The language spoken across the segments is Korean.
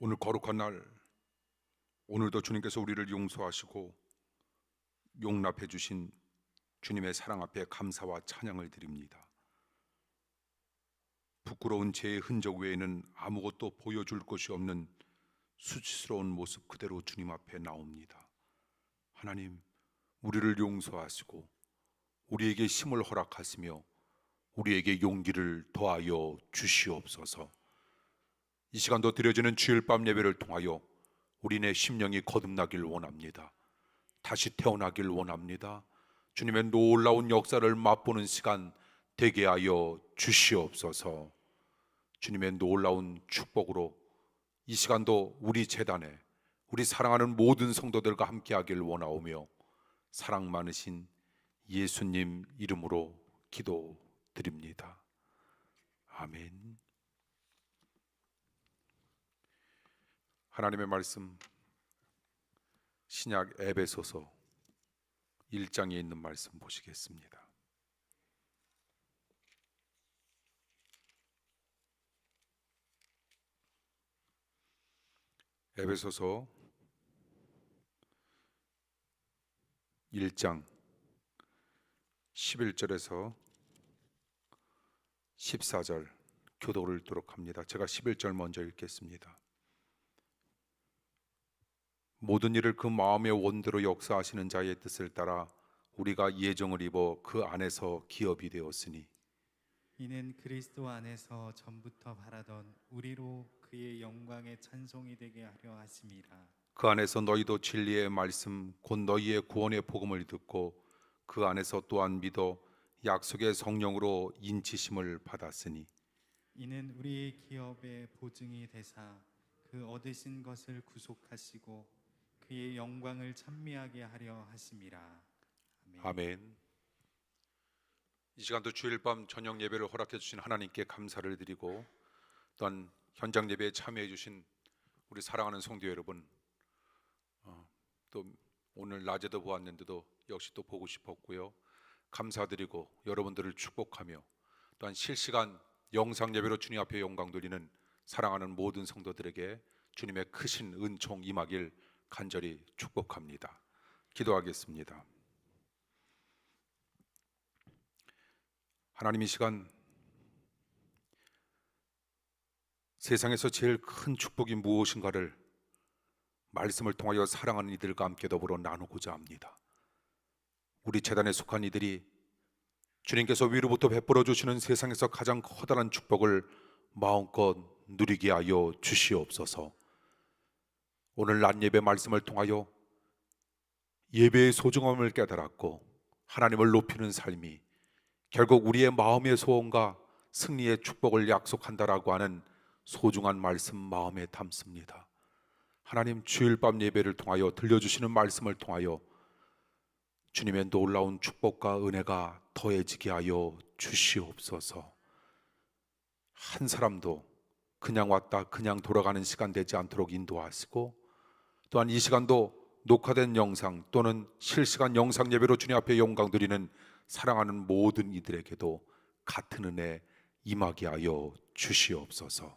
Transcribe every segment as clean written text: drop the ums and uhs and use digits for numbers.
오늘 거룩한 날, 오늘도 주님께서 우리를 용서하시고 용납해 주신 주님의 사랑 앞에 감사와 찬양을 드립니다. 부끄러운 죄의 흔적 외에는 아무것도 보여줄 것이 없는 수치스러운 모습 그대로 주님 앞에 나옵니다. 하나님, 우리를 용서하시고 우리에게 힘을 허락하시며 우리에게 용기를 더하여 주시옵소서. 이 시간도 드려지는 주일 밤 예배를 통하여 우리네 심령이 거듭나길 원합니다. 다시 태어나길 원합니다. 주님의 놀라운 역사를 맛보는 시간 되게 하여 주시옵소서. 주님의 놀라운 축복으로 이 시간도 우리 제단에 우리 사랑하는 모든 성도들과 함께하길 원하오며 사랑 많으신 예수님 이름으로 기도드립니다. 아멘. 하나님의 말씀 신약 에베소서 1장에 있는 말씀 보시겠습니다. 에베소서 1장 11절에서 14절 교독을 읽도록 합니다. 제가 11절 먼저 읽겠습니다. 모든 일을 그 마음의 원대로 역사하시는 자의 뜻을 따라 우리가 예정을 입어 그 안에서 기업이 되었으니 이는 그리스도 안에서 전부터 바라던 우리로 그의 영광의 찬송이 되게 하려 하심이라. 그 안에서 너희도 진리의 말씀 곧 너희의 구원의 복음을 듣고 그 안에서 또한 믿어 약속의 성령으로 인치심을 받았으니 이는 우리의 기업의 보증이 되사 그 얻으신 것을 구속하시고 그의 영광을 찬미하게 하려 하심이라. 아멘. 아멘. 이 시간도 주일 밤 저녁 예배를 허락해 주신 하나님께 감사를 드리고 또한 현장 예배에 참여해 주신 우리 사랑하는 성도 여러분, 또 오늘 낮에도 보았는데도 역시 또 보고 싶었고요. 감사드리고 여러분들을 축복하며 또한 실시간 영상 예배로 주님 앞에 영광 돌리는 사랑하는 모든 성도들에게 주님의 크신 은총 임하길 간절히 축복합니다. 기도하겠습니다. 하나님, 이 시간 세상에서 제일 큰 축복이 무엇인가를 말씀을 통하여 사랑하는 이들과 함께 더불어 나누고자 합니다. 우리 재단에 속한 이들이 주님께서 위로부터 베풀어 주시는 세상에서 가장 커다란 축복을 마음껏 누리게 하여 주시옵소서. 오늘 낮 예배 말씀을 통하여 예배의 소중함을 깨달았고 하나님을 높이는 삶이 결국 우리의 마음의 소원과 승리의 축복을 약속한다라고 하는 소중한 말씀 마음에 담습니다. 하나님, 주일 밤 예배를 통하여 들려주시는 말씀을 통하여 주님의 놀라운 축복과 은혜가 더해지게 하여 주시옵소서. 한 사람도 그냥 왔다 그냥 돌아가는 시간 되지 않도록 인도하시고 또한 이 시간도 녹화된 영상 또는 실시간 영상 예배로 주님 앞에 영광 드리는 사랑하는 모든 이들에게도 같은 은혜 임하게 하여 주시옵소서.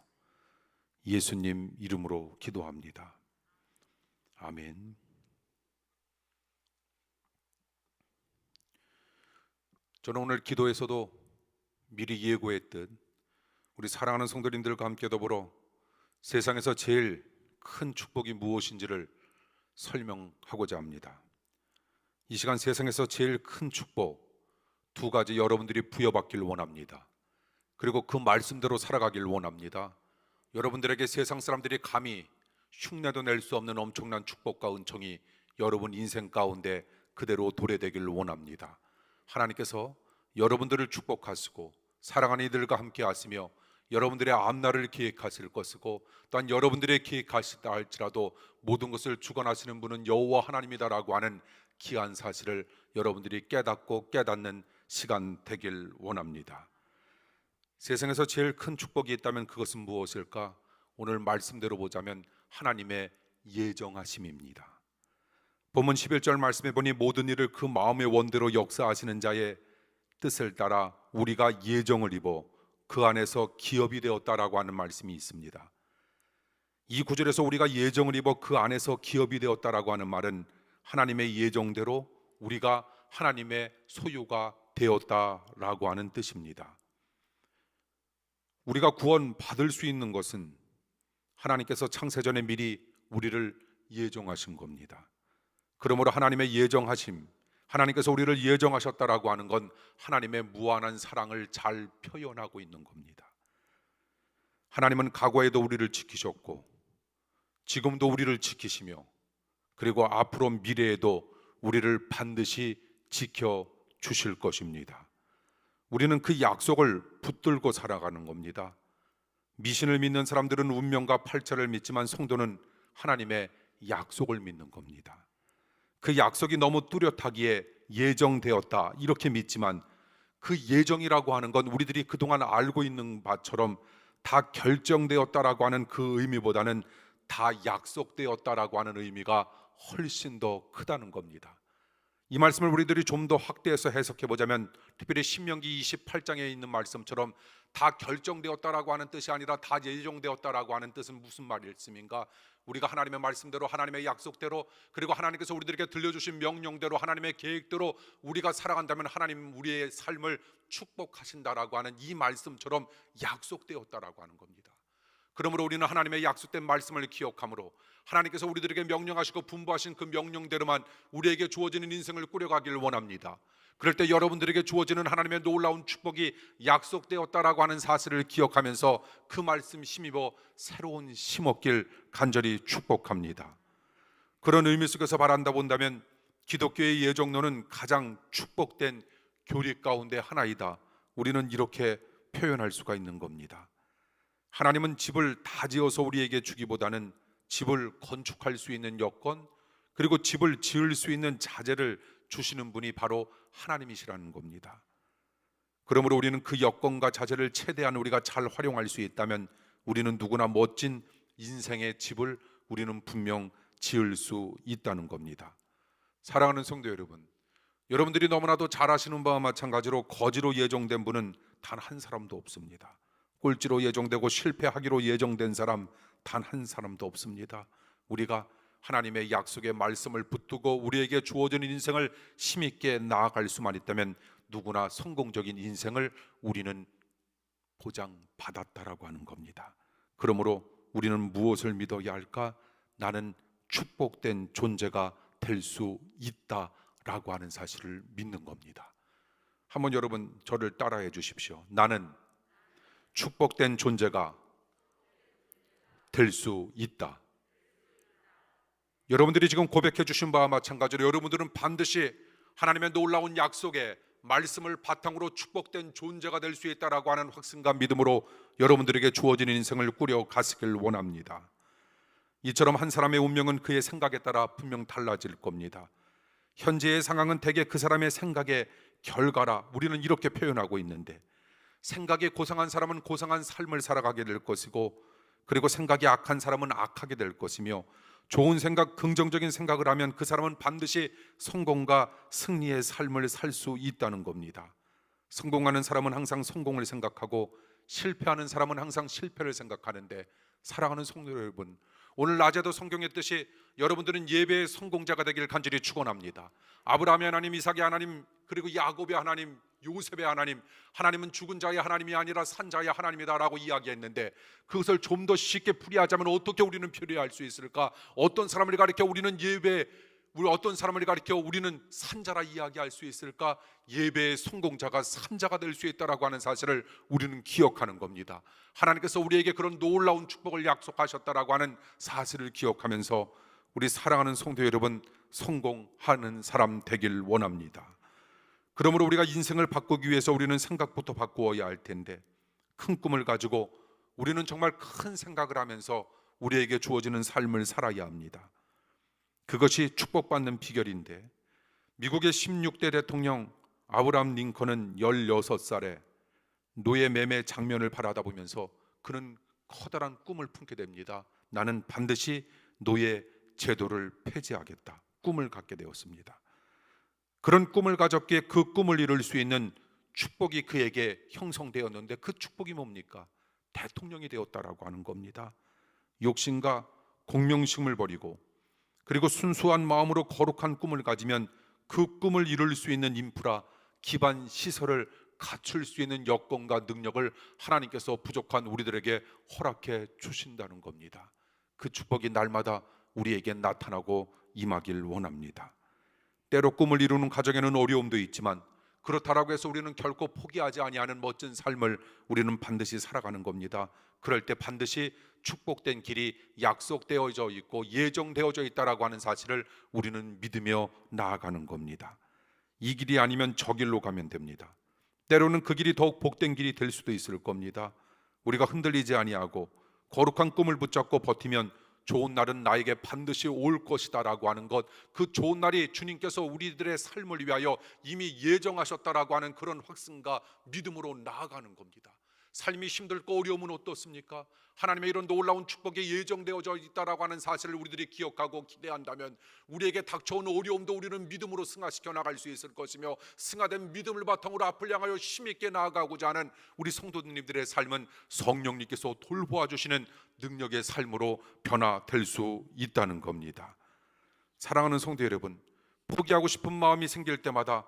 예수님 이름으로 기도합니다. 아멘. 저는 오늘 기도에서도 미리 예고했듯 우리 사랑하는 성도님들과 함께 더불어 세상에서 제일 큰 축복이 무엇인지를 설명하고자 합니다. 이 시간 세상에서 제일 큰 축복 두 가지 여러분들이 부여받길 원합니다. 그리고 그 말씀대로 살아가길 원합니다. 여러분들에게 세상 사람들이 감히 흉내도 낼 수 없는 엄청난 축복과 은총이 여러분 인생 가운데 그대로 도래되길 원합니다. 하나님께서 여러분들을 축복하시고 사랑하는 이들과 함께 하시며 여러분들의 앞날을 기획하실 것이고 또한 여러분들의 기획하시다 할지라도 모든 것을 주관하시는 분은 여호와 하나님이다라고 하는 귀한 사실을 여러분들이 깨닫고 깨닫는 시간 되길 원합니다. 세상에서 제일 큰 축복이 있다면 그것은 무엇일까? 오늘 말씀대로 보자면 하나님의 예정하심입니다. 본문 11절 말씀에 보니 모든 일을 그 마음의 원대로 역사하시는 자의 뜻을 따라 우리가 예정을 입어 그 안에서 기업이 되었다라고 하는 말씀이 있습니다. 이 구절에서 우리가 예정을 입어 그 안에서 기업이 되었다라고 하는 말은 하나님의 예정대로 우리가 하나님의 소유가 되었다라고 하는 뜻입니다. 우리가 구원 받을 수 있는 것은 하나님께서 창세전에 미리 우리를 예정하신 겁니다. 그러므로 하나님의 예정하심, 하나님께서 우리를 예정하셨다라고 하는 건 하나님의 무한한 사랑을 잘 표현하고 있는 겁니다. 하나님은 과거에도 우리를 지키셨고 지금도 우리를 지키시며 그리고 앞으로 미래에도 우리를 반드시 지켜주실 것입니다. 우리는 그 약속을 붙들고 살아가는 겁니다. 미신을 믿는 사람들은 운명과 팔자를 믿지만 성도는 하나님의 약속을 믿는 겁니다. 그 약속이 너무 뚜렷하기에 예정되었다 이렇게 믿지만 그 예정이라고 하는 건 우리들이 그동안 알고 있는 바처럼 다 결정되었다라고 하는 그 의미보다는 다 약속되었다라고 하는 의미가 훨씬 더 크다는 겁니다. 이 말씀을 우리들이 좀 더 확대해서 해석해 보자면 특별히 신명기 28장에 있는 말씀처럼 다 결정되었다라고 하는 뜻이 아니라 다 예정되었다라고 하는 뜻은 무슨 말씀인가? 우리가 하나님의 말씀대로 하나님의 약속대로 그리고 하나님께서 우리들에게 들려주신 명령대로 하나님의 계획대로 우리가 살아간다면 하나님 우리의 삶을 축복하신다라고 하는 이 말씀처럼 약속되었다라고 하는 겁니다. 그러므로 우리는 하나님의 약속된 말씀을 기억함으로 하나님께서 우리들에게 명령하시고 분부하신 그 명령대로만 우리에게 주어지는 인생을 꾸려가길 원합니다. 그럴 때 여러분들에게 주어지는 하나님의 놀라운 축복이 약속되었다라고 하는 사실을 기억하면서 그 말씀 힘입어 새로운 심었길 간절히 축복합니다. 그런 의미 속에서 바란다 본다면 기독교의 예정론은 가장 축복된 교리 가운데 하나이다. 우리는 이렇게 표현할 수가 있는 겁니다. 하나님은 집을 다 지어서 우리에게 주기보다는 집을 건축할 수 있는 여건 그리고 집을 지을 수 있는 자재를 주시는 분이 바로 하나님이시라는 겁니다. 그러므로 우리는 그 여건과 자재를 최대한 우리가 잘 활용할 수 있다면 우리는 누구나 멋진 인생의 집을 우리는 분명 지을 수 있다는 겁니다. 사랑하는 성도 여러분, 여러분들이 너무나도 잘 아시는 바와 마찬가지로 거지로 예정된 분은 단 한 사람도 없습니다. 꼴찌로 예정되고 실패하기로 예정된 사람 단 한 사람도 없습니다. 우리가 하나님의 약속의 말씀을 붙들고 우리에게 주어지는 인생을 힘있게 나아갈 수만 있다면 누구나 성공적인 인생을 우리는 보장받았다라고 하는 겁니다. 그러므로 우리는 무엇을 믿어야 할까? 나는 축복된 존재가 될 수 있다라고 하는 사실을 믿는 겁니다. 한번 여러분 저를 따라해 주십시오. 나는 축복된 존재가 될 수 있다. 여러분들이 지금 고백해 주신 바와 마찬가지로 여러분들은 반드시 하나님의 놀라운 약속에 말씀을 바탕으로 축복된 존재가 될 수 있다라고 하는 확신과 믿음으로 여러분들에게 주어진 인생을 꾸려가시길 원합니다. 이처럼 한 사람의 운명은 그의 생각에 따라 분명 달라질 겁니다. 현재의 상황은 대개 그 사람의 생각의 결과라 우리는 이렇게 표현하고 있는데 생각이 고상한 사람은 고상한 삶을 살아가게 될 것이고 그리고 생각이 악한 사람은 악하게 될 것이며 좋은 생각, 긍정적인 생각을 하면 그 사람은 반드시 성공과 승리의 삶을 살 수 있다는 겁니다. 성공하는 사람은 항상 성공을 생각하고 실패하는 사람은 항상 실패를 생각하는데 사랑하는 성도 여러분, 오늘 낮에도 성경의 뜻이 여러분들은 예배의 성공자가 되길 간절히 축원합니다. 아브라함의 하나님, 이삭의 하나님, 그리고 야곱의 하나님, 요셉의 하나님, 하나님은 죽은 자의 하나님이 아니라 산 자의 하나님이다라고 이야기했는데 그것을 좀 더 쉽게 풀이하자면 어떻게 우리는 표현할 수 있을까? 어떤 사람을 가리켜 우리는 어떤 사람을 가리켜 우리는 산자라 이야기할 수 있을까? 예배의 성공자가 산자가 될 수 있다라고 하는 사실을 우리는 기억하는 겁니다. 하나님께서 우리에게 그런 놀라운 축복을 약속하셨다라고 하는 사실을 기억하면서 우리 사랑하는 성도 여러분, 성공하는 사람 되길 원합니다. 그러므로 우리가 인생을 바꾸기 위해서 우리는 생각부터 바꾸어야 할 텐데 큰 꿈을 가지고 우리는 정말 큰 생각을 하면서 우리에게 주어지는 삶을 살아야 합니다. 그것이 축복받는 비결인데 미국의 16대 대통령 아브라함 링컨은 16살에 노예 매매 장면을 바라다 보면서 그는 커다란 꿈을 품게 됩니다. 나는 반드시 노예 제도를 폐지하겠다. 꿈을 갖게 되었습니다. 그런 꿈을 가졌기에 그 꿈을 이룰 수 있는 축복이 그에게 형성되었는데 그 축복이 뭡니까? 대통령이 되었다라고 하는 겁니다. 욕심과 공명심을 버리고 그리고 순수한 마음으로 거룩한 꿈을 가지면 그 꿈을 이룰 수 있는 인프라, 기반 시설을 갖출 수 있는 여건과 능력을 하나님께서 부족한 우리들에게 허락해 주신다는 겁니다. 그 축복이 날마다 우리에게 나타나고 임하길 원합니다. 때로 꿈을 이루는 가정에는 어려움도 있지만 그렇다라고 해서 우리는 결코 포기하지 아니하는 멋진 삶을 우리는 반드시 살아가는 겁니다. 그럴 때 반드시 축복된 길이 약속되어져 있고 예정되어져 있다라고 하는 사실을 우리는 믿으며 나아가는 겁니다. 이 길이 아니면 저 길로 가면 됩니다. 때로는 그 길이 더욱 복된 길이 될 수도 있을 겁니다. 우리가 흔들리지 아니하고 거룩한 꿈을 붙잡고 버티면 좋은 날은 나에게 반드시 올 것이다 라고 하는 것, 그 좋은 날이 주님께서 우리들의 삶을 위하여 이미 예정하셨다라고 하는 그런 확신과 믿음으로 나아가는 겁니다. 삶이 힘들고 어려움은 어떻습니까? 하나님의 이런 놀라운 축복이 예정되어져 있다라고 하는 사실을 우리들이 기억하고 기대한다면 우리에게 닥쳐온 어려움도 우리는 믿음으로 승화시켜 나갈 수 있을 것이며, 승화된 믿음을 바탕으로 앞을 향하여 힘있게 나아가고자 하는 우리 성도님들의 삶은 성령님께서 돌보아 주시는 능력의 삶으로 변화될 수 있다는 겁니다. 사랑하는 성도 여러분, 포기하고 싶은 마음이 생길 때마다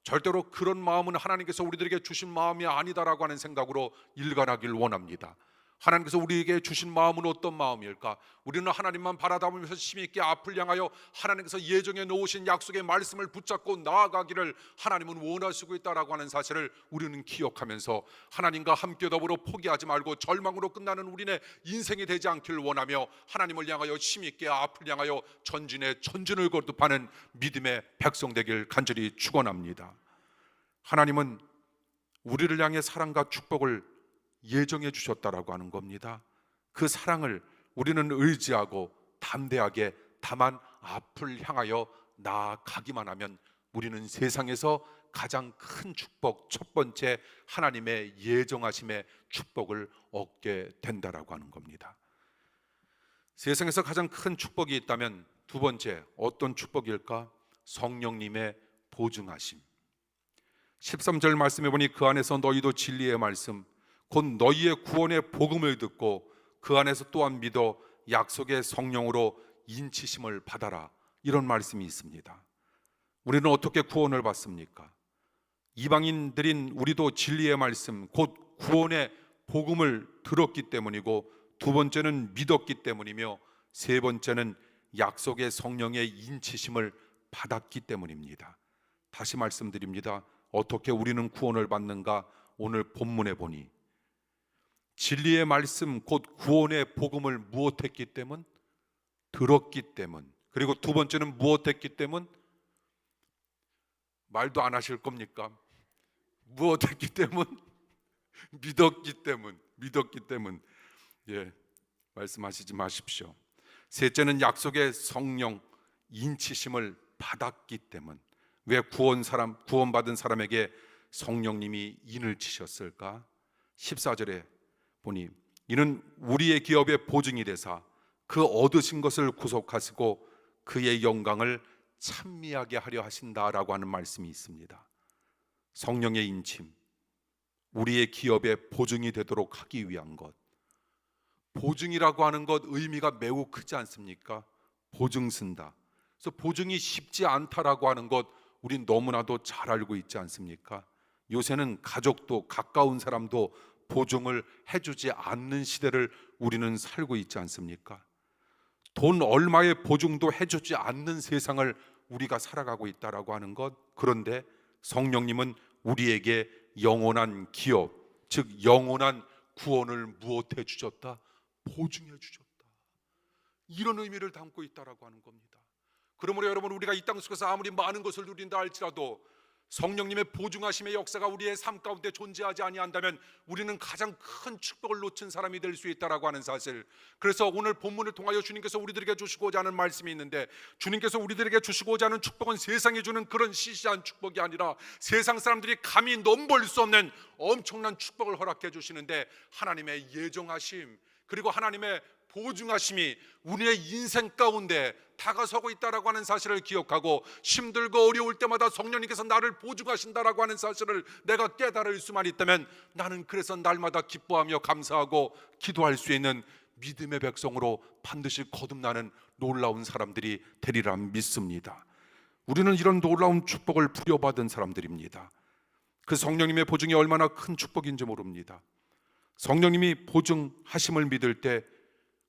절대로 그런 마음은 하나님께서 우리들에게 주신 마음이 아니다라고 하는 생각으로 일관하길 원합니다. 하나님께서 우리에게 주신 마음은 어떤 마음일까? 우리는 하나님만 바라다보면서 힘있게 앞을 향하여 하나님께서 예정해 놓으신 약속의 말씀을 붙잡고 나아가기를 하나님은 원하시고 있다라고 하는 사실을 우리는 기억하면서 하나님과 함께 더불어 포기하지 말고 절망으로 끝나는 우리의 인생이 되지 않기를 원하며 하나님을 향하여 힘있게 앞을 향하여 전진을 거듭하는 믿음의 백성 되길 간절히 축원합니다. 하나님은 우리를 향해 사랑과 축복을 예정해 주셨다라고 하는 겁니다. 그 사랑을 우리는 의지하고 담대하게 다만 앞을 향하여 나아가기만 하면 우리는 세상에서 가장 큰 축복, 첫 번째 하나님의 예정하심의 축복을 얻게 된다라고 하는 겁니다. 세상에서 가장 큰 축복이 있다면 두 번째 어떤 축복일까? 성령님의 보증하심. 13절 말씀해 보니 그 안에서 너희도 진리의 말씀 곧 너희의 구원의 복음을 듣고 그 안에서 또한 믿어 약속의 성령으로 인치심을 받아라, 이런 말씀이 있습니다. 우리는 어떻게 구원을 받습니까? 이방인들인 우리도 진리의 말씀 곧 구원의 복음을 들었기 때문이고, 두 번째는 믿었기 때문이며, 세 번째는 약속의 성령의 인치심을 받았기 때문입니다. 다시 말씀드립니다. 어떻게 우리는 구원을 받는가? 오늘 본문에 보니 진리의 말씀 곧 구원의 복음을 무엇했기 때문? 들었기 때문. 그리고 두 번째는 무엇했기 때문? 말도 안 하실 겁니까? 무엇했기 때문? 믿었기 때문. 예, 말씀하시지 마십시오. 셋째는 약속의 성령 인치심을 받았기 때문. 왜 구원받은 사람에게 성령님이 인을 치셨을까? 14절에 보니 이는 우리의 기업의 보증이 되사 그 얻으신 것을 구속하시고 그의 영광을 찬미하게 하려 하신다라고 하는 말씀이 있습니다. 성령의 인침, 우리의 기업의 보증이 되도록 하기 위한 것. 보증이라고 하는 것 의미가 매우 크지 않습니까? 보증 쓴다. 그래서 보증이 쉽지 않다라고 하는 것 우린 너무나도 잘 알고 있지 않습니까? 요새는 가족도 가까운 사람도 보증을 해주지 않는 시대를 우리는 살고 있지 않습니까? 돈 얼마의 보증도 해주지 않는 세상을 우리가 살아가고 있다라고 하는 것. 그런데 성령님은 우리에게 영원한 기업, 즉 영원한 구원을 무엇해 주셨다? 보증해 주셨다. 이런 의미를 담고 있다라고 하는 겁니다. 그러므로 여러분, 우리가 이 땅 속에서 아무리 많은 것을 누린다 할지라도 성령님의 보증하심의 역사가 우리의 삶 가운데 존재하지 아니한다면 우리는 가장 큰 축복을 놓친 사람이 될 수 있다라고 하는 사실. 그래서 오늘 본문을 통하여 주님께서 우리들에게 주시고자 하는 말씀이 있는데, 주님께서 우리들에게 주시고자 하는 축복은 세상이 주는 그런 시시한 축복이 아니라 세상 사람들이 감히 넘볼 수 없는 엄청난 축복을 허락해 주시는데, 하나님의 예정하심 그리고 하나님의 보증하심이 우리의 인생 가운데 다가서고 있다라고 하는 사실을 기억하고, 힘들고 어려울 때마다 성령님께서 나를 보증하신다라고 하는 사실을 내가 깨달을 수만 있다면 나는 그래서 날마다 기뻐하며 감사하고 기도할 수 있는 믿음의 백성으로 반드시 거듭나는 놀라운 사람들이 되리라 믿습니다. 우리는 이런 놀라운 축복을 부여받은 사람들입니다. 그 성령님의 보증이 얼마나 큰 축복인지 모릅니다. 성령님이 보증하심을 믿을 때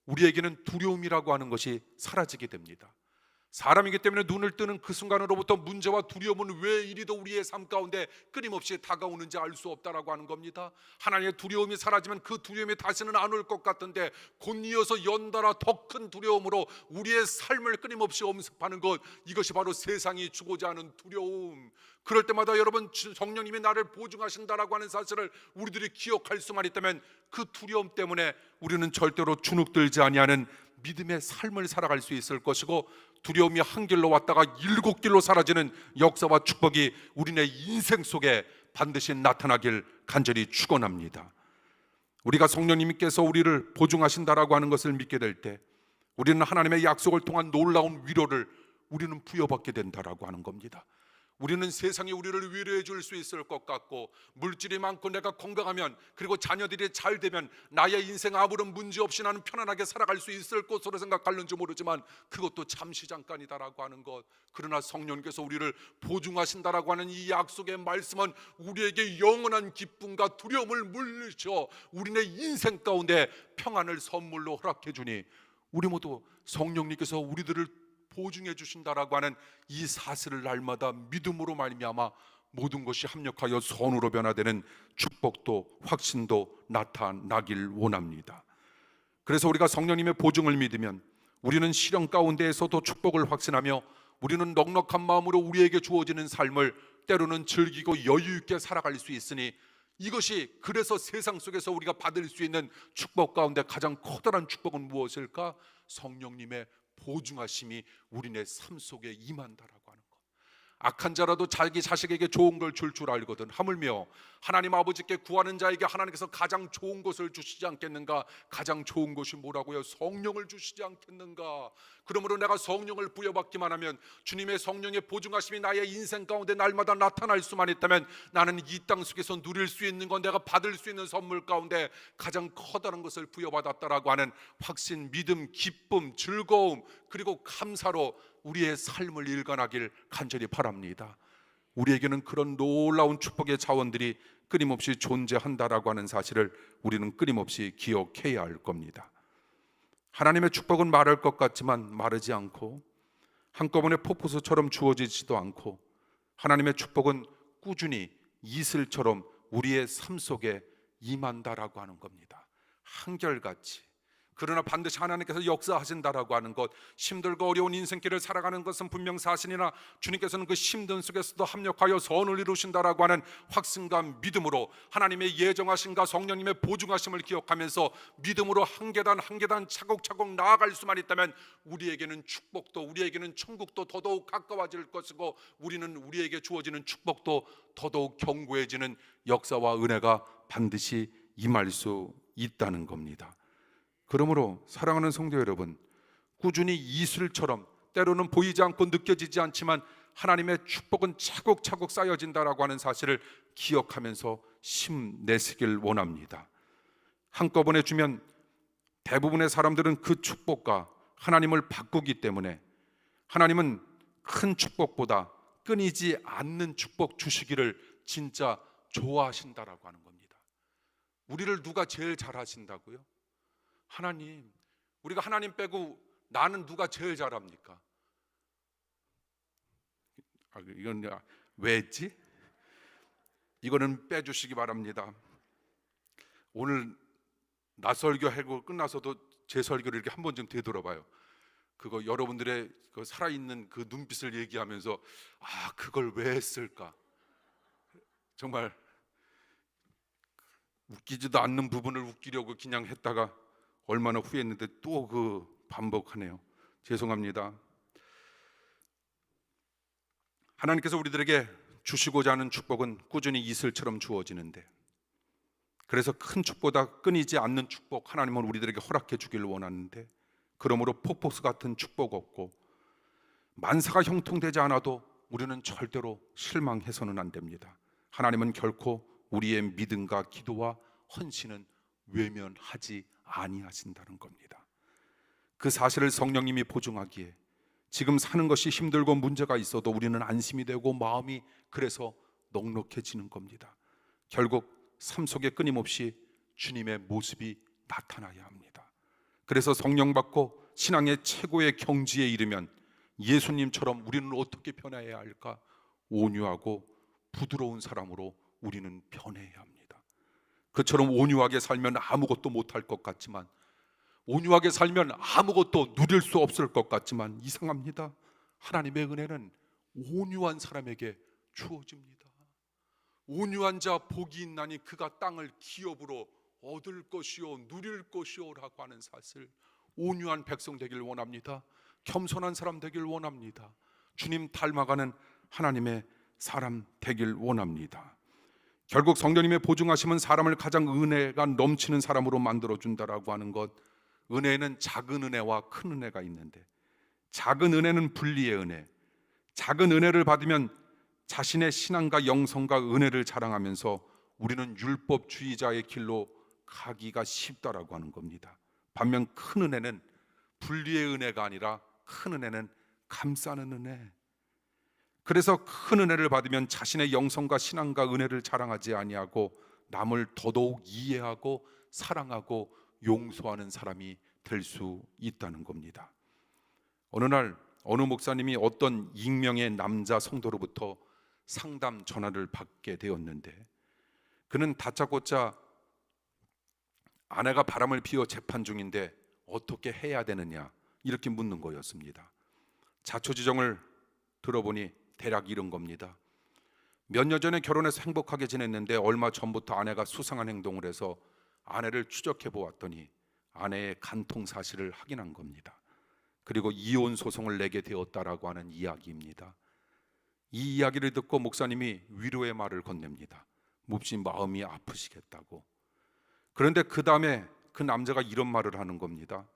우리에게는 두려움이라고 하는 것이 사라지게 됩니다. 사람이기 때문에 눈을 뜨는 그 순간으로부터 문제와 두려움은 왜 이리도 우리의 삶 가운데 끊임없이 다가오는지 알 수 없다라고 하는 겁니다. 하나님의 두려움이 사라지면 그 두려움이 다시는 안 올 것 같은데 곧 이어서 연달아 더 큰 두려움으로 우리의 삶을 끊임없이 엄습하는 것, 이것이 바로 세상이 주고자 하는 두려움. 그럴 때마다 여러분, 성령님이 나를 보증하신다라고 하는 사실을 우리들이 기억할 수만 있다면 그 두려움 때문에 우리는 절대로 주눅들지 아니하는 믿음의 삶을 살아갈 수 있을 것이고, 두려움이 한 길로 왔다가 7길로 사라지는 역사와 축복이 우리네 인생 속에 반드시 나타나길 간절히 축원합니다. 우리가 성령님께서 우리를 보증하신다라고 하는 것을 믿게 될 때 우리는 하나님의 약속을 통한 놀라운 위로를 우리는 부여받게 된다라고 하는 겁니다. 우리는 세상이 우리를 위로해 줄 수 있을 것 같고, 물질이 많고 내가 건강하면, 그리고 자녀들이 잘 되면 나의 인생 아무런 문제 없이 나는 편안하게 살아갈 수 있을 것으로 생각하는지 모르지만 그것도 잠시 잠깐이다라고 하는 것. 그러나 성령께서 우리를 보증하신다라고 하는 이 약속의 말씀은 우리에게 영원한 기쁨과 두려움을 물리쳐 우리네 인생 가운데 평안을 선물로 허락해 주니, 우리 모두 성령님께서 우리들을 보증해 주신다라고 하는 이 사실을 날마다 믿음으로 말미암아 모든 것이 합력하여 선으로 변화되는 축복도 확신도 나타나길 원합니다. 그래서 우리가 성령님의 보증을 믿으면 우리는 시련 가운데에서도 축복을 확신하며, 우리는 넉넉한 마음으로 우리에게 주어지는 삶을 때로는 즐기고 여유 있게 살아갈 수 있으니, 이것이 그래서 세상 속에서 우리가 받을 수 있는 축복 가운데 가장 커다란 축복은 무엇일까? 성령님의 보증하심이 우리네 삶 속에 임한다라고 하는 것. 악한 자라도 자기 자식에게 좋은 걸 줄 알거든. 하물며 하나님 아버지께 구하는 자에게 하나님께서 가장 좋은 것을 주시지 않겠는가? 가장 좋은 것이 뭐라고요? 성령을 주시지 않겠는가? 그러므로 내가 성령을 부여받기만 하면, 주님의 성령의 보증하심이 나의 인생 가운데 날마다 나타날 수만 있다면, 나는 이 땅 속에서 누릴 수 있는 건, 내가 받을 수 있는 선물 가운데 가장 커다란 것을 부여받았다라고 하는 확신, 믿음, 기쁨, 즐거움, 그리고 감사로 우리의 삶을 일관하길 간절히 바랍니다. 우리에게는 그런 놀라운 축복의 자원들이 끊임없이 존재한다라고 하는 사실을 우리는 끊임없이 기억해야 할 겁니다. 하나님의 축복은 마를 것 같지만 마르지 않고, 한꺼번에 폭포수처럼 주어지지도 않고, 하나님의 축복은 꾸준히 이슬처럼 우리의 삶 속에 임한다라고 하는 겁니다. 한결같이. 그러나 반드시 하나님께서 역사하신다라고 하는 것, 힘들고 어려운 인생길을 살아가는 것은 분명 사실이나 주님께서는 그 힘든 속에서도 합력하여 선을 이루신다라고 하는 확신과 믿음으로 하나님의 예정하심과 성령님의 보증하심을 기억하면서 믿음으로 한 계단 한 계단 차곡차곡 나아갈 수만 있다면 우리에게는 축복도, 우리에게는 천국도 더더욱 가까워질 것이고, 우리는 우리에게 주어지는 축복도 더더욱 견고해지는 역사와 은혜가 반드시 임할 수 있다는 겁니다. 그러므로 사랑하는 성도 여러분, 꾸준히 이슬처럼 때로는 보이지 않고 느껴지지 않지만 하나님의 축복은 차곡차곡 쌓여진다라고 하는 사실을 기억하면서 힘내시길 원합니다. 한꺼번에 주면 대부분의 사람들은 그 축복과 하나님을 바꾸기 때문에, 하나님은 큰 축복보다 끊이지 않는 축복 주시기를 진짜 좋아하신다라고 하는 겁니다. 우리를 누가 제일 잘하신다고요? 하나님. 우리가 하나님 빼고 나는 누가 제일 잘합니까? 이건 왜 했지? 이거는 빼주시기 바랍니다. 오늘 나 설교하고 끝나서도 제 설교를 이렇게 한 번쯤 되돌아봐요. 그거 여러분들의 그 살아있는 그 눈빛을 얘기하면서, 아, 그걸 왜 했을까? 정말 웃기지도 않는 부분을 웃기려고 그냥 했다가 얼마나 후회했는데 또 그 반복하네요. 죄송합니다. 하나님께서 우리들에게 주시고자 하는 축복은 꾸준히 이슬처럼 주어지는데, 그래서 큰 축복보다 끊이지 않는 축복 하나님은 우리들에게 허락해 주기를 원하는데, 그러므로 폭포수 같은 축복 없고 만사가 형통되지 않아도 우리는 절대로 실망해서는 안 됩니다. 하나님은 결코 우리의 믿음과 기도와 헌신은 외면하지 아니하신다는 겁니다. 그 사실을 성령님이 보증하기에 지금 사는 것이 힘들고 문제가 있어도 우리는 안심이 되고 마음이 그래서 넉넉해지는 겁니다. 결국 삶 속에 끊임없이 주님의 모습이 나타나야 합니다. 그래서 성령 받고 신앙의 최고의 경지에 이르면 예수님처럼 우리는 어떻게 변해야 할까? 온유하고 부드러운 사람으로 우리는 변해야 합니다. 그처럼 온유하게 살면 아무것도 못할 것 같지만, 온유하게 살면 아무것도 누릴 수 없을 것 같지만 이상합니다. 하나님의 은혜는 온유한 사람에게 주어집니다. 온유한 자 복이 있나니 그가 땅을 기업으로 얻을 것이요 누릴 것이요라고 하는 사실, 온유한 백성 되길 원합니다. 겸손한 사람 되길 원합니다. 주님 닮아가는 하나님의 사람 되길 원합니다. 결국 성령님의 보증하심은 사람을 가장 은혜가 넘치는 사람으로 만들어준다라고 하는 것, 은혜에는 작은 은혜와 큰 은혜가 있는데, 작은 은혜는 분리의 은혜, 작은 은혜를 받으면 자신의 신앙과 영성과 은혜를 자랑하면서 우리는 율법주의자의 길로 가기가 쉽다라고 하는 겁니다. 반면 큰 은혜는 분리의 은혜가 아니라 큰 은혜는 감싸는 은혜. 그래서 큰 은혜를 받으면 자신의 영성과 신앙과 은혜를 자랑하지 아니하고 남을 더더욱 이해하고 사랑하고 용서하는 사람이 될 수 있다는 겁니다. 어느 날 어느 목사님이 어떤 익명의 남자 성도로부터 상담 전화를 받게 되었는데, 그는 다짜고짜 아내가 바람을 피워 재판 중인데 어떻게 해야 되느냐 이렇게 묻는 거였습니다. 자초지종을 들어보니 대략 이런 겁니다. 몇 년 전에 결혼해서 행복하게 지냈는데 얼마 전부터 아내가 수상한 행동을 해서 아내를 추적해 보았더니 아내의 간통 사실을 확인한 겁니다. 그리고 이혼 소송을 내게 되었다라고 하는 이야기입니다. 이 이야기를 듣고 목사님이 위로의 말을 건넵니다. 몹시 마음이 아프시겠다고. 그런데 그 다음에 그 남자가 이런 말을 하는 겁니다.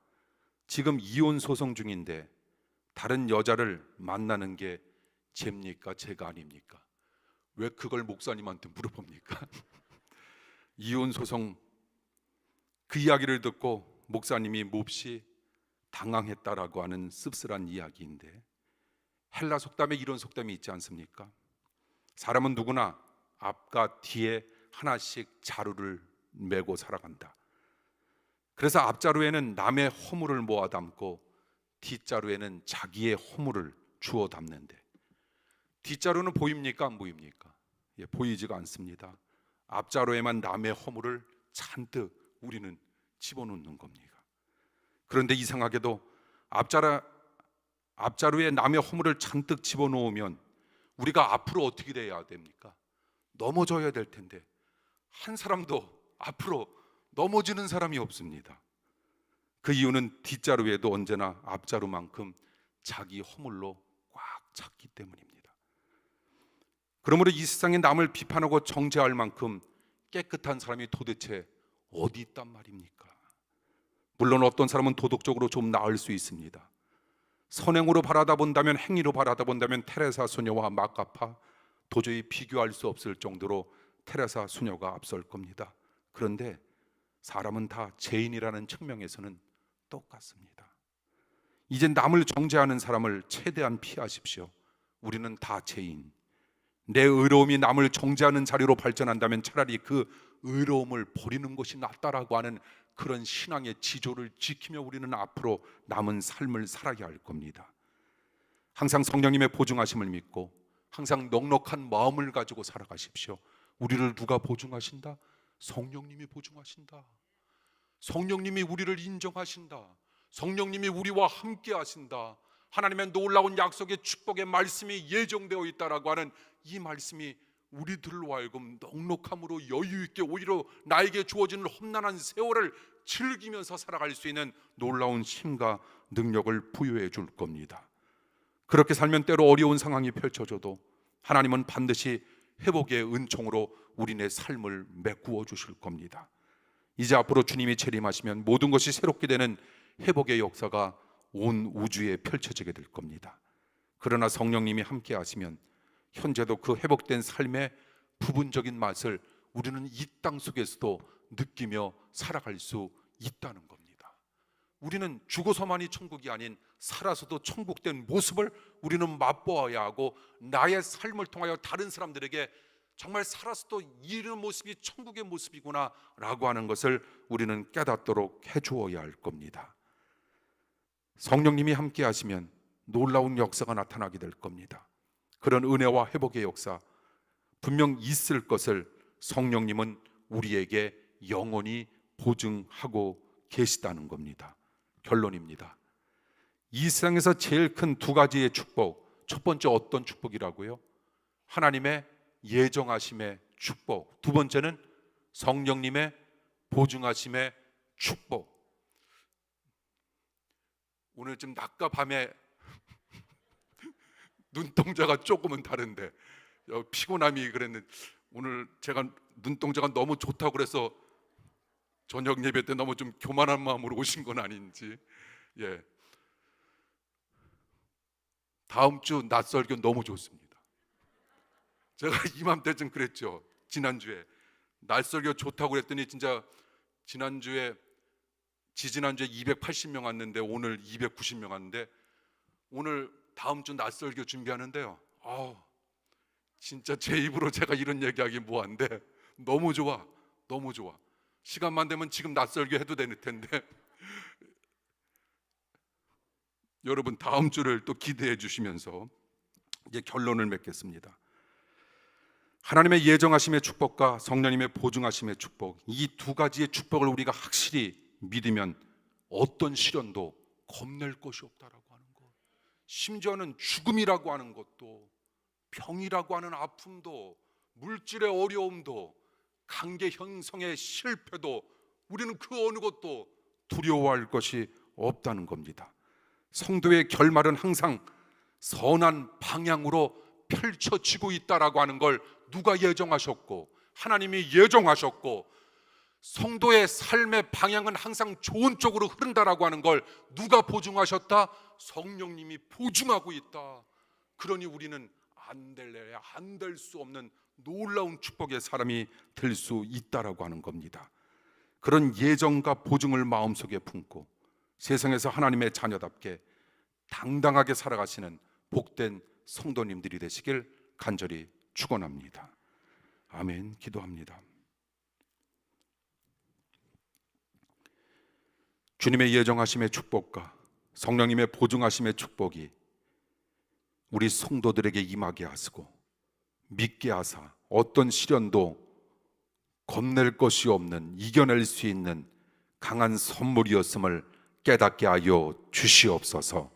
지금 이혼 소송 중인데 다른 여자를 만나는 게 죄입니까? 죄가 아닙니까? 왜 그걸 목사님한테 물어봅니까? 이혼 소송, 그 이야기를 듣고 목사님이 몹시 당황했다라고 하는 씁쓸한 이야기인데, 헬라 속담에 이런 속담이 있지 않습니까? 사람은 누구나 앞과 뒤에 하나씩 자루를 메고 살아간다. 그래서 앞자루에는 남의 허물을 모아 담고 뒷자루에는 자기의 허물을 주워 담는데, 뒷자루는 보입니까? 안 보입니까? 보이지가 않습니다. 앞자루에만 남의 허물을 잔뜩 우리는 집어넣는 겁니다. 그런데 이상하게도 앞자루에 남의 허물을 잔뜩 집어넣으면 우리가 앞으로 어떻게 돼야 됩니까? 넘어져야 될 텐데 한 사람도 앞으로 넘어지는 사람이 없습니다. 그 이유는 뒷자루에도 언제나 앞자루만큼 자기 허물로 꽉 찼기 때문입니다. 그러므로 이 세상에 남을 비판하고 정죄할 만큼 깨끗한 사람이 도대체 어디 있단 말입니까? 물론 어떤 사람은 도덕적으로 좀 나을 수 있습니다. 선행으로 바라다 본다면, 행위로 바라다 본다면 테레사 수녀와 마카파, 도저히 비교할 수 없을 정도로 테레사 수녀가 앞설 겁니다. 그런데 사람은 다 죄인이라는 측면에서는 똑같습니다. 이제 남을 정죄하는 사람을 최대한 피하십시오. 우리는 다 죄인. 내 의로움이 남을 정죄하는 자리로 발전한다면 차라리 그 의로움을 버리는 것이 낫다라고 하는 그런 신앙의 지조를 지키며 우리는 앞으로 남은 삶을 살아야 할 겁니다. 항상 성령님의 보증하심을 믿고 항상 넉넉한 마음을 가지고 살아가십시오. 우리를 누가 보증하신다? 성령님이 보증하신다. 성령님이 우리를 인정하신다. 성령님이 우리와 함께 하신다. 하나님의 놀라운 약속의 축복의 말씀이 예정되어 있다라고 하는 이 말씀이 우리들로 하여금 넉넉함으로 여유 있게 오히려 나에게 주어지는 험난한 세월을 즐기면서 살아갈 수 있는 놀라운 힘과 능력을 부여해 줄 겁니다. 그렇게 살면 때로 어려운 상황이 펼쳐져도 하나님은 반드시 회복의 은총으로 우리네 삶을 메꾸어 주실 겁니다. 이제 앞으로 주님이 재림하시면 모든 것이 새롭게 되는 회복의 역사가 온 우주에 펼쳐지게 될 겁니다. 그러나 성령님이 함께 하시면 현재도 그 회복된 삶의 부분적인 맛을 우리는 이 땅 속에서도 느끼며 살아갈 수 있다는 겁니다. 우리는 죽어서만이 천국이 아닌 살아서도 천국된 모습을 우리는 맛보아야 하고, 나의 삶을 통하여 다른 사람들에게 정말 살아서도 이런 모습이 천국의 모습이구나 라고 하는 것을 우리는 깨닫도록 해주어야 할 겁니다. 성령님이 함께 하시면 놀라운 역사가 나타나게 될 겁니다. 그런 은혜와 회복의 역사 분명 있을 것을 성령님은 우리에게 영원히 보증하고 계시다는 겁니다. 결론입니다. 이 세상에서 제일 큰 두 가지의 축복, 첫 번째 어떤 축복이라고요? 하나님의 예정하심의 축복. 두 번째는 성령님의 보증하심의 축복. 오늘 좀 낮과 밤에 눈동자가 조금은 다른데 피곤함이 그랬는데, 오늘 제가 눈동자가 너무 좋다고 그래서 저녁 예배 때 너무 좀 교만한 마음으로 오신 건 아닌지. 예. 다음 주 낮설교 너무 좋습니다. 제가 이맘때쯤 그랬죠. 지난주에 낮설교 좋다고 그랬더니 진짜 지난주에 280명 왔는데 오늘 290명 왔는데, 오늘 다음 주 낮설교 준비하는데요, 진짜 제 입으로 제가 이런 얘기하기 뭐한데 너무 좋아, 너무 좋아. 시간만 되면 지금 낮설교 해도 될 텐데 여러분 다음 주를 또 기대해 주시면서 이제 결론을 맺겠습니다. 하나님의 예정하심의 축복과 성령님의 보증하심의 축복, 이 두 가지의 축복을 우리가 확실히 믿으면 어떤 시련도 겁낼 것이 없다라고 하는 것, 심지어는 죽음이라고 하는 것도, 병이라고 하는 아픔도, 물질의 어려움도, 관계 형성의 실패도 우리는 그 어느 것도 두려워할 것이 없다는 겁니다. 성도의 결말은 항상 선한 방향으로 펼쳐지고 있다라고 하는 걸 누가 예정하셨고, 하나님이 예정하셨고, 성도의 삶의 방향은 항상 좋은 쪽으로 흐른다라고 하는 걸 누가 보증하셨다? 성령님이 보증하고 있다. 그러니 우리는 안 될 수 없는 놀라운 축복의 사람이 될 수 있다라고 하는 겁니다. 그런 예정과 보증을 마음속에 품고 세상에서 하나님의 자녀답게 당당하게 살아가시는 복된 성도님들이 되시길 간절히 축원합니다. 아멘. 기도합니다. 주님의 예정하심의 축복과 성령님의 보증하심의 축복이 우리 성도들에게 임하게 하시고 믿게 하사 어떤 시련도 겁낼 것이 없는, 이겨낼 수 있는 강한 선물이었음을 깨닫게 하여 주시옵소서.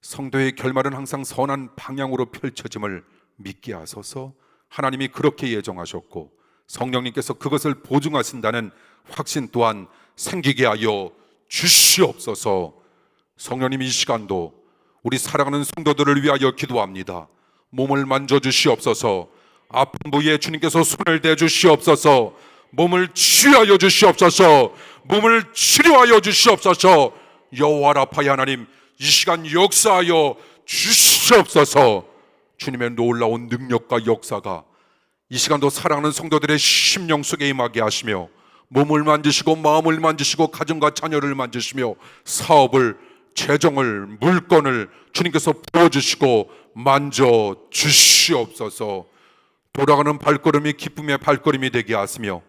성도의 결말은 항상 선한 방향으로 펼쳐짐을 믿게 하소서. 하나님이 그렇게 예정하셨고 성령님께서 그것을 보증하신다는 확신 또한 생기게 하여 주시옵소서. 성령님, 이 시간도 우리 사랑하는 성도들을 위하여 기도합니다. 몸을 만져주시옵소서. 아픈 부위에 주님께서 손을 대주시옵소서. 몸을 치유하여 주시옵소서. 몸을 치료하여 주시옵소서. 여호와 라파의 하나님, 이 시간 역사하여 주시옵소서. 주님의 놀라운 능력과 역사가 이 시간도 사랑하는 성도들의 심령 속에 임하게 하시며 몸을 만지시고 마음을 만지시고 가정과 자녀를 만지시며 사업을, 재정을, 물건을 주님께서 부어주시고 만져주시옵소서. 돌아가는 발걸음이 기쁨의 발걸음이 되게 하시며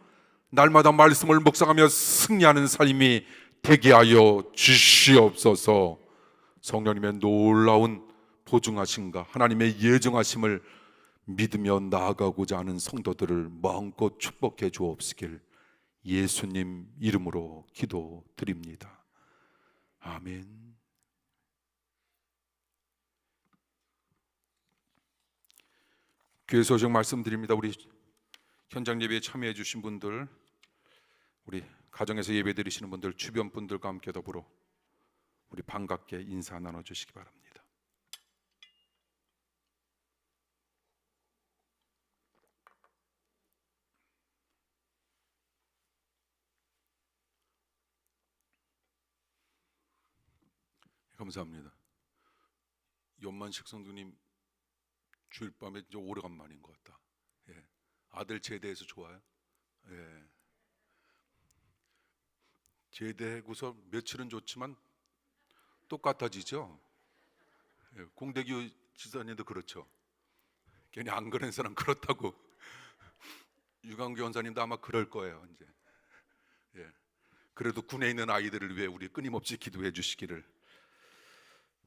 날마다 말씀을 묵상하며 승리하는 삶이 되게 하여 주시옵소서. 성령님의 놀라운 보증하심과 하나님의 예정하심을 믿으며 나아가고자 하는 성도들을 마음껏 축복해 주옵시길 예수님 이름으로 기도드립니다. 아멘. 교회 소식 말씀드립니다. 우리 현장 예배에 참여해 주신 분들, 우리 가정에서 예배 드리시는 분들, 주변 분들과 함께 더불어 우리 반갑게 인사 나눠주시기 바랍니다. 감사합니다. 연만식 성도님 주일 밤에 이제 오래간만인 것 같다. 예. 아들 제대해서 좋아요. 예. 제대하고서 며칠은 좋지만 똑같아지죠. 예, 공대교 지사님도 그렇죠. 괜히 안 그런 사람 그렇다고. 유광규 원사님도 아마 그럴 거예요. 이제 예. 그래도 군에 있는 아이들을 위해 우리 끊임없이 기도해 주시기를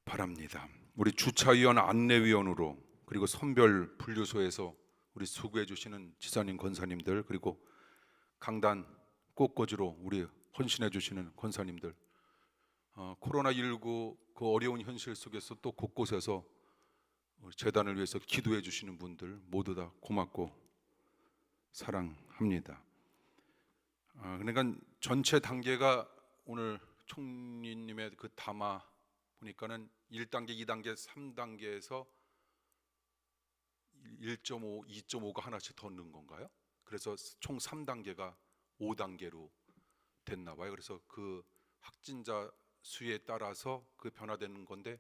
바랍니다. 우리 주차위원 안내위원으로 그리고 선별 분류소에서 우리 수고해 주시는 지사님 권사님들, 그리고 강단 꽃꽂이로 우리 헌신해 주시는 권사님들, 코로나19 그 어려운 현실 속에서 또 곳곳에서 재단을 위해서 기도해 주시는 분들 모두 다 고맙고 사랑합니다. 그러니까 전체 단계가 오늘 총리님의 그 담화 보니까는 1단계, 2단계, 3단계에서 1.5, 2.5가 하나씩 더 넣은 건가요? 그래서 총 3단계가 5단계로 됐나 봐요. 그래서 그 확진자 수에 따라서 그 변화되는 건데,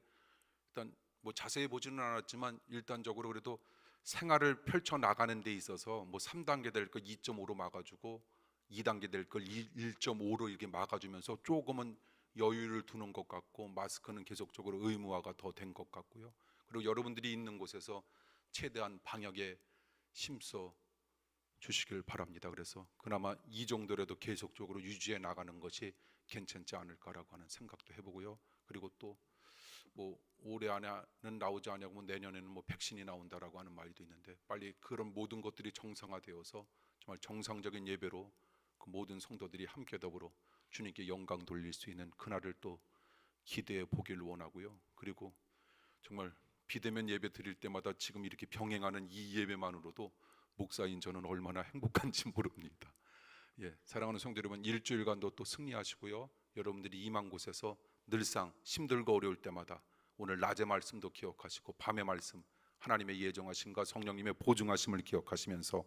일단 뭐 자세히 보지는 않았지만 일단적으로 그래도 생활을 펼쳐 나가는 데 있어서 뭐 3단계 될 거 2.5로 막아주고 2단계 될 걸 1.5로 이렇게 막아주면서 조금은 여유를 두는 것 같고, 마스크는 계속적으로 의무화가 더 된 것 같고요. 그리고 여러분들이 있는 곳에서 최대한 방역에 힘써 주시길 바랍니다. 그래서 그나마 이 정도라도 계속적으로 유지해 나가는 것이 괜찮지 않을까라고 하는 생각도 해보고요. 그리고 또 뭐 올해 안에는 나오지 않냐고, 뭐 내년에는 뭐 백신이 나온다라고 하는 말도 있는데, 빨리 그런 모든 것들이 정상화되어서 정말 정상적인 예배로 그 모든 성도들이 함께 더불어 주님께 영광 돌릴 수 있는 그날을 또 기대해 보길 원하고요. 그리고 정말 비대면 예배 드릴 때마다 지금 이렇게 병행하는 이 예배만으로도 목사인 저는 얼마나 행복한지 모릅니다. 예, 사랑하는 성도 여러분, 일주일간도 또 승리하시고요. 여러분들이 임한 곳에서 늘상 힘들고 어려울 때마다 오늘 낮의 말씀도 기억하시고 밤의 말씀, 하나님의 예정하심과 성령님의 보증하심을 기억하시면서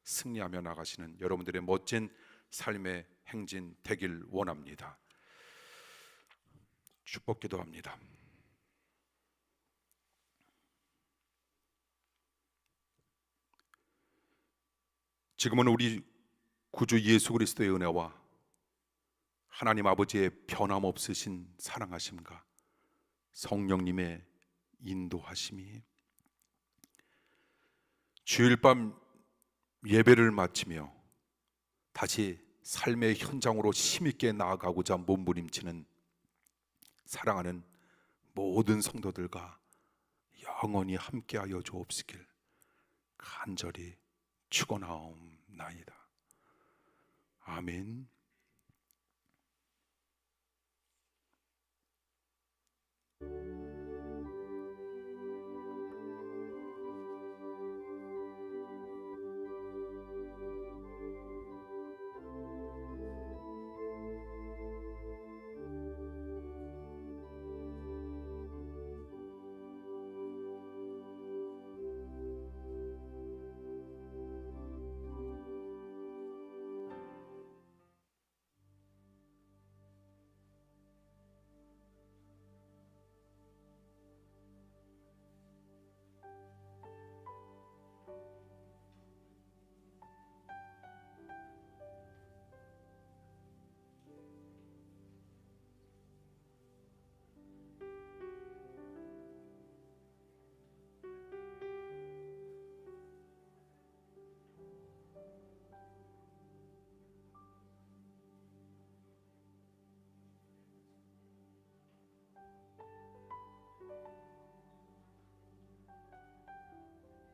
승리하며 나가시는 여러분들의 멋진 삶의 행진 되길 원합니다. 축복 기도합니다. 지금은 우리 구주 예수 그리스도의 은혜와 하나님 아버지의 변함없으신 사랑하심과 성령님의 인도하심이 주일 밤 예배를 마치며 다시 삶의 현장으로 힘있게 나아가고자 몸부림치는 사랑하는 모든 성도들과 영원히 함께하여 주옵시길 간절히 축원하옵나이다. 아멘.